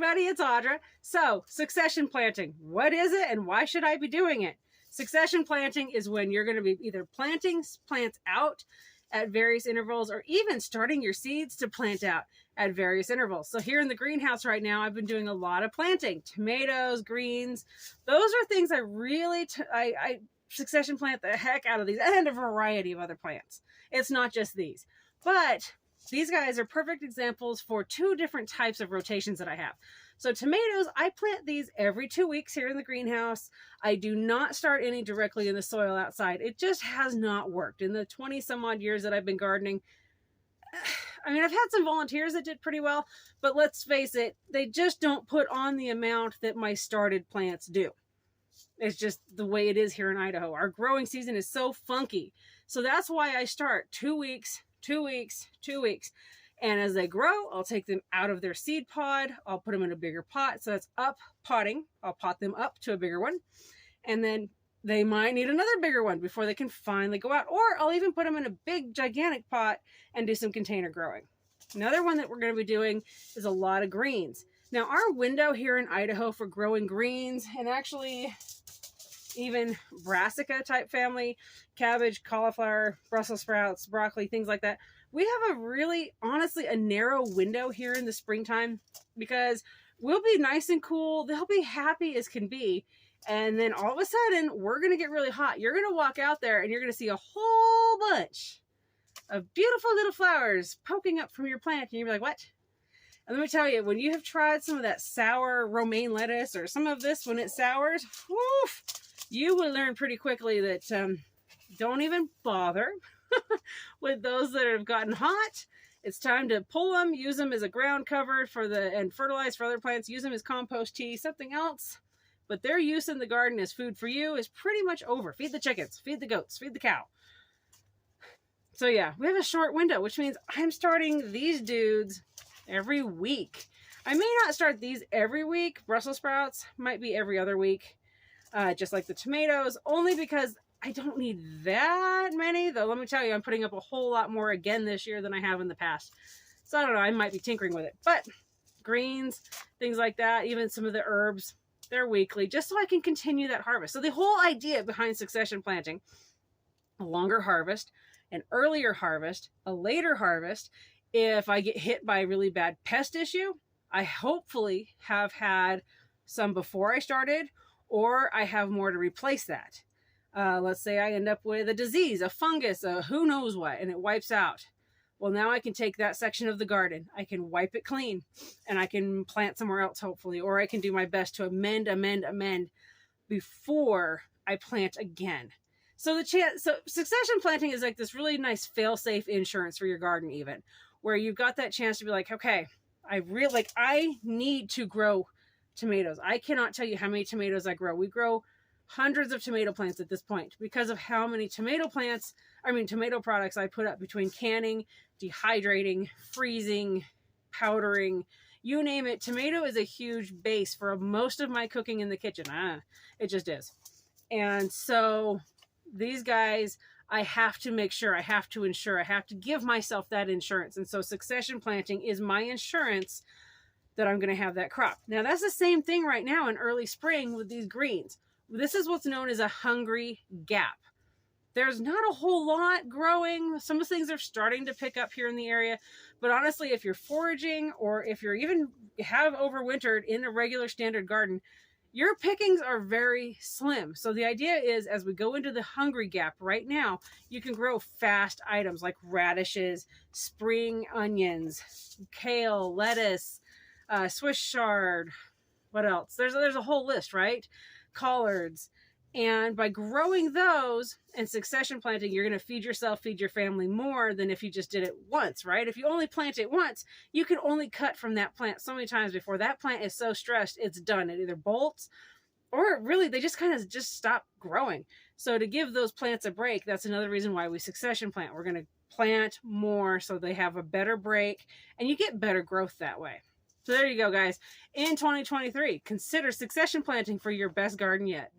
everybody, it's Audra. So, succession planting, what is it and why should I be doing it? Succession planting is when you're going to be either planting plants out at various intervals or even starting your seeds to plant out at various intervals. So here in the greenhouse right now, I've been doing a lot of planting, tomatoes, greens. Those are things I really, I succession plant the heck out of these, and a variety of other plants. It's not just these, but these guys are perfect examples for two different types of rotations that I have. So tomatoes, I plant these every 2 weeks here in the greenhouse. I do not start any directly in the soil outside. It just has not worked. In the 20 some odd years that I've been gardening, I mean, I've had some volunteers that did pretty well, but let's face it, they just don't put on the amount that my started plants do. It's just the way it is here in Idaho. Our growing season is so funky. So that's why I start 2 weeks, 2 weeks, 2 weeks. And as they grow, I'll take them out of their seed pod. I'll put them in a bigger pot. So that's up potting. I'll pot them up to a bigger one. And then they might need another bigger one before they can finally go out. Or I'll even put them in a big, gigantic pot and do some container growing. Another one that we're going to be doing is a lot of greens. Now, our window here in Idaho for growing greens, and actually even brassica type family, cabbage, cauliflower, Brussels sprouts, broccoli, things like that, we have a really, honestly, a narrow window here in the springtime because we'll be nice and cool. They'll be happy as can be. And then all of a sudden, we're going to get really hot. You're going to walk out there and you're going to see a whole bunch of beautiful little flowers poking up from your plant. And you're like, what? And let me tell you, when you have tried some of that sour romaine lettuce or some of this when it sours, woof, you will learn pretty quickly that don't even bother with those that have gotten hot. It's time to pull them, use them as a ground cover and fertilize for other plants, use them as compost tea, something else. But their use in the garden as food for you is pretty much over. Feed the chickens, feed the goats, feed the cow. So yeah, we have a short window, which means I'm starting these dudes every week. I may not start these every week. Brussels sprouts might be every other week, just like the tomatoes, only because I don't need that many, though let me tell you, I'm putting up a whole lot more again this year than I have in the past. So I don't know, I might be tinkering with it. But greens, things like that, even some of the herbs, they're weekly, just so I can continue that harvest. So the whole idea behind succession planting, a longer harvest, an earlier harvest, a later harvest, if I get hit by a really bad pest issue, I hopefully have had some before I started, or I have more to replace that. Let's say I end up with a disease, a fungus, a who knows what, and it wipes out. Well, now I can take that section of the garden, I can wipe it clean, and I can plant somewhere else, hopefully, or I can do my best to amend before I plant again. So succession planting is like this really nice fail-safe insurance for your garden, even, where you've got that chance to be like, okay, I need to grow tomatoes. I cannot tell you how many tomatoes I grow. We grow hundreds of tomato plants at this point because of how many tomato products I put up between canning, dehydrating, freezing, powdering, you name it. Tomato is a huge base for most of my cooking in the kitchen. It just is. And so these guys, I have to make sure, I have to ensure, I have to give myself that insurance. And so succession planting is my insurance that I'm going to have that crop. Now that's the same thing right now in early spring with these greens. This is what's known as a hungry gap. There's not a whole lot growing. Some of the things are starting to pick up here in the area. But honestly, if you're foraging or if you're even have overwintered in a regular standard garden, your pickings are very slim. So the idea is as we go into the hungry gap right now, you can grow fast items like radishes, spring onions, kale, lettuce, Swiss chard. What else? There's a whole list, right? Collards. And by growing those and succession planting, you're going to feed yourself, feed your family more than if you just did it once, right? If you only plant it once, you can only cut from that plant so many times before that plant is so stressed, it's done. It either bolts or really they just kind of stop growing. So to give those plants a break, that's another reason why we succession plant. We're going to plant more so they have a better break and you get better growth that way. So there you go, guys. In 2023, consider succession planting for your best garden yet.